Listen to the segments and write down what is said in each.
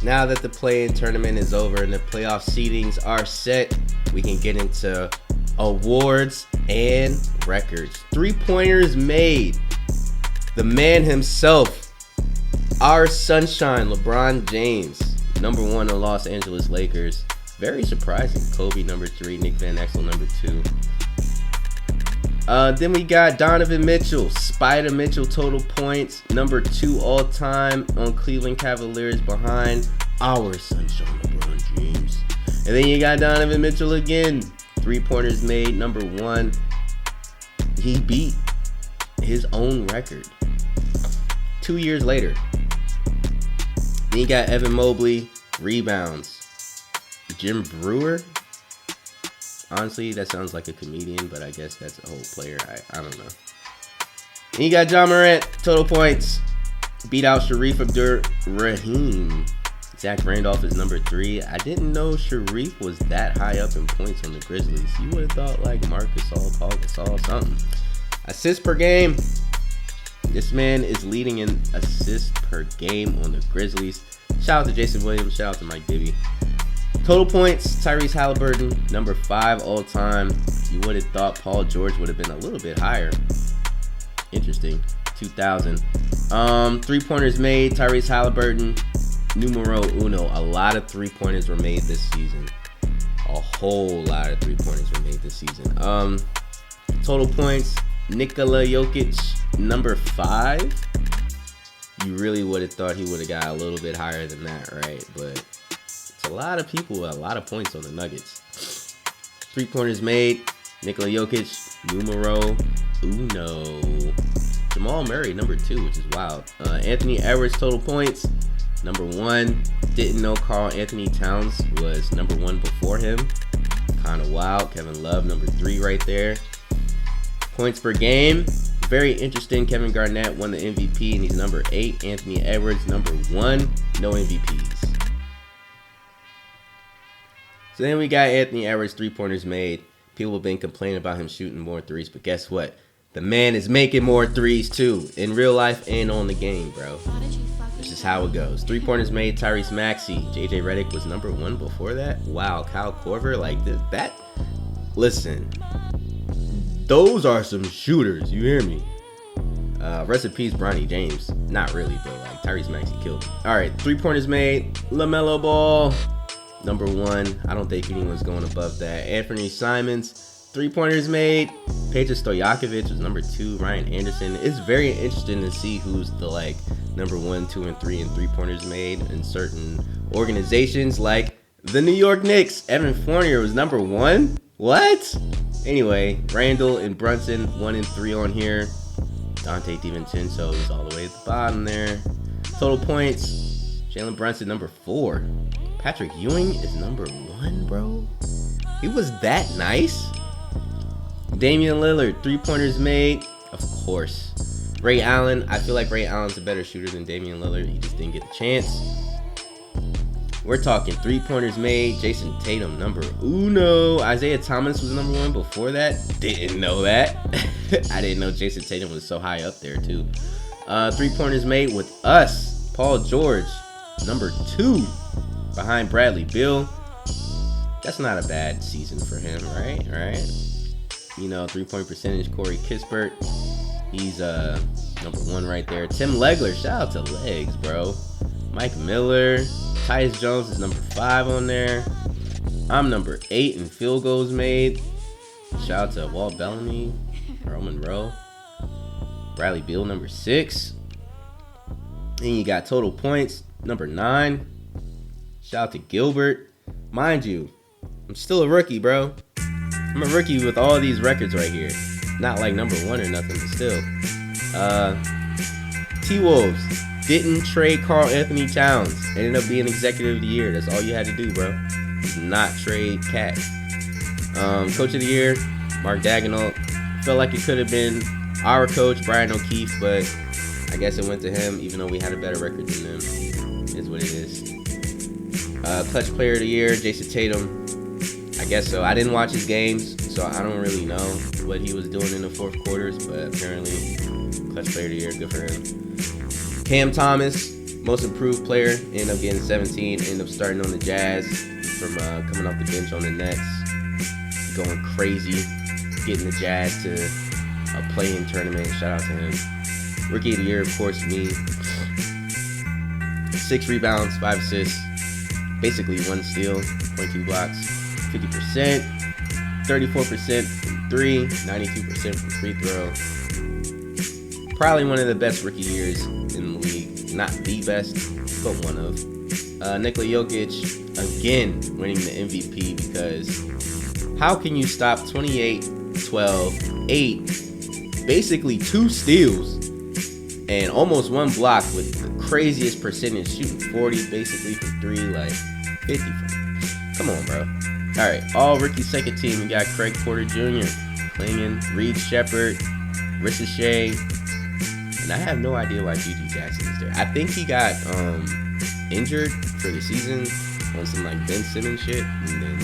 Now that the play-in tournament is over and the playoff seedings are set, we can get into awards and records. 3-pointers made. The man himself, our sunshine, LeBron James, number 1 in Los Angeles Lakers. Very surprising. Kobe, number 3. Nick Van Exel, number 2. Then we got Donovan Mitchell, Spider Mitchell, total points, number 2 all time on Cleveland Cavaliers, behind our sunshine, LeBron James. And then you got Donovan Mitchell again, 3-pointers made, number 1. He beat his own record 2 years later. Then you got Evan Mobley, rebounds. Jim Brewer. Honestly, that sounds like a comedian, but I guess that's a whole player. I don't know. And you got John Morant, total points. Beat out Sharif Abdur-Rahim. Zach Randolph is number 3. I didn't know Sharif was that high up in points on the Grizzlies. You would have thought like Marcus Gasol, Paul Gasol, something. Assists per game. This man is leading in assists per game on the Grizzlies. Shout out to Jason Williams. Shout out to Mike Bibby. Total points, Tyrese Halliburton, number 5 all time. You would have thought Paul George would have been a little bit higher. Interesting. 2,000. 3-pointers made, Tyrese Halliburton, numero uno. A lot of 3-pointers were made this season. A whole lot of 3-pointers were made this season. Total points, Nikola Jokic, number 5. You really would have thought he would have got a little bit higher than that, right? But a lot of people with a lot of points on the Nuggets. 3-pointers made, Nikola Jokic, numero uno. Jamal Murray, number 2, which is wild. Anthony Edwards, total points, number 1. Didn't know Karl Anthony Towns was number 1 before him. Kind of wild. Kevin Love, number 3 right there. Points per game, very interesting. Kevin Garnett won the MVP and he's number 8. Anthony Edwards, number 1. No MVPs. So then we got Anthony Edwards, 3-pointers made. People have been complaining about him shooting more threes, but guess what? The man is making more threes too, in real life and on the game, bro. This is how it goes. 3-pointers made, Tyrese Maxey. JJ Redick was number 1 before that. Wow, Kyle Korver, like this, that. Listen, those are some shooters. You hear me? Rest in peace, Bronny James. Not really, but like Tyrese Maxey killed him. All right, 3-pointers made, LaMelo Ball, number 1. I don't think anyone's going above that. Anthony Simons, 3-pointers made. Peja Stojakovic was number 2. Ryan Anderson. It's very interesting to see who's the like number 1, 2, and 3 in 3-pointers made in certain organizations, like the New York Knicks. Evan Fournier was number 1. What? Anyway, Randall and Brunson, 1 and 3 on here. Dante DiVincenzo is all the way at the bottom there. Total points, Jalen Brunson, number 4. Patrick Ewing is number 1, bro. He was that nice. Damian Lillard, 3-pointers made, of course. Ray Allen, I feel like Ray Allen's a better shooter than Damian Lillard. He just didn't get the chance. We're talking 3-pointers made. Jason Tatum, number uno. Isaiah Thomas was number 1 before that. Didn't know that. I didn't know Jason Tatum was so high up there too. 3-pointers made with us. Paul George, number 2, behind Bradley Beal. That's not a bad season for him, right? You know, 3-point percentage, Corey Kispert. He's number 1 right there. Tim Legler, shout out to Legs, bro. Mike Miller. Tyus Jones is number 5 on there. I'm number 8 in field goals made. Shout out to Walt Bellamy, Earl Monroe. Bradley Beal, number 6. Then you got total points, number 9. Shout out to Gilbert. Mind you, I'm still a rookie, bro. I'm a rookie with all these records right here. Not like number 1 or nothing, but still. T-Wolves didn't trade Karl Anthony Towns. Ended up being executive of the year. That's all you had to do, bro. Not trade Cat. Coach of the year, Mark Daigneault. Felt like it could have been our coach, Brian O'Keefe, but I guess it went to him, even though we had a better record than them. Is what it is. Clutch player of the year, Jason Tatum. I guess so. I didn't watch his games, so I don't really know what he was doing in the fourth quarters, but apparently clutch player of the year, good for him. Cam Thomas, Most improved player, ended up getting 17. Ended up starting on the Jazz from coming off the bench on the Nets. Going crazy, getting the Jazz to a play-in tournament. Shout out to him. Rookie of the year, of course, me. 6 rebounds, 5 assists, basically 1 steal, 0.2 blocks, 50%, 34% from 3, 92% from free throw. Probably one of the best rookie years in the league. Not the best, but one of. Nikola Jokic, again, winning the MVP because how can you stop 28, 12, 8, basically 2 steals, and almost 1 block with the craziest percentage, shooting 40 basically from 3, like 50 from. Come on, bro. All right, all rookie second team. We got Craig Porter Jr., Klingon, Reed Shepard, Ricochet, and I have no idea why Gigi Jackson is there. I think he got injured for the season on some like Ben Simmons shit, and then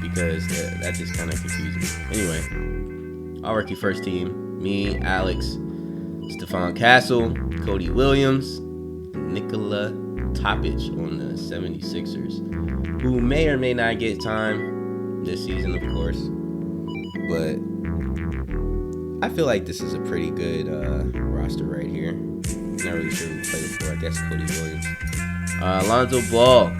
because that just kind of confused me. Anyway, all rookie first team. Me, Alex, Stephon Castle, Cody Williams, Nikola Topic on the 76ers, who may or may not get time this season, of course. But I feel like this is a pretty good roster right here. Not really sure who played before. I guess Cody Williams. Alonzo Ball,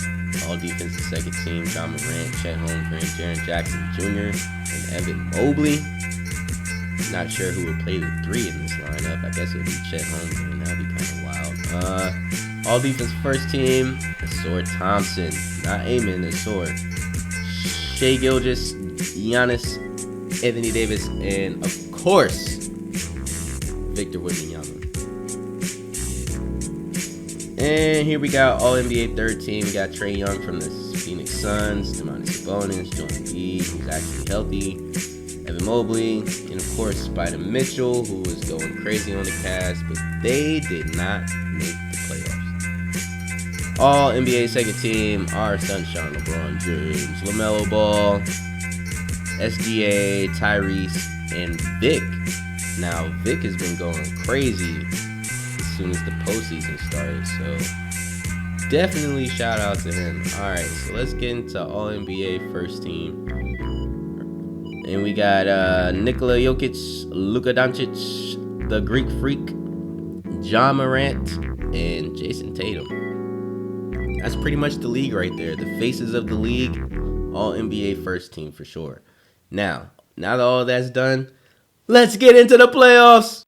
all defensive second team. John Morant, Chet Holmgren, Jaren Jackson Jr., and Evan Mobley. Not sure who would play the 3 in this lineup. I guess it would be Chet Holmgren. That would be kind of wild. All defense first team. Asor Thompson. Not Amen, Asor. Shai Gilgeous, Giannis, Anthony Davis, and of course, Victor Wembanyama. And here we got all NBA third team. We got Trae Young from the Phoenix Suns, Domantas Sabonis, Joel Embiid, who's actually healthy, Evan Mobley, and of course Spider Mitchell, who was going crazy on the Cavs, but they did not make the playoffs. All NBA second team are Sunshine, LeBron James, LaMelo Ball, SGA, Tyrese, and Vic. Now Vic has been going crazy as soon as the postseason started, so definitely shout out to him. Alright, so let's get into all NBA first team. And we got Nikola Jokic, Luka Doncic, the Greek Freak, John Morant, and Jason Tatum. That's pretty much the league right there. The faces of the league, all NBA first team for sure. Now that all that's done, let's get into the playoffs.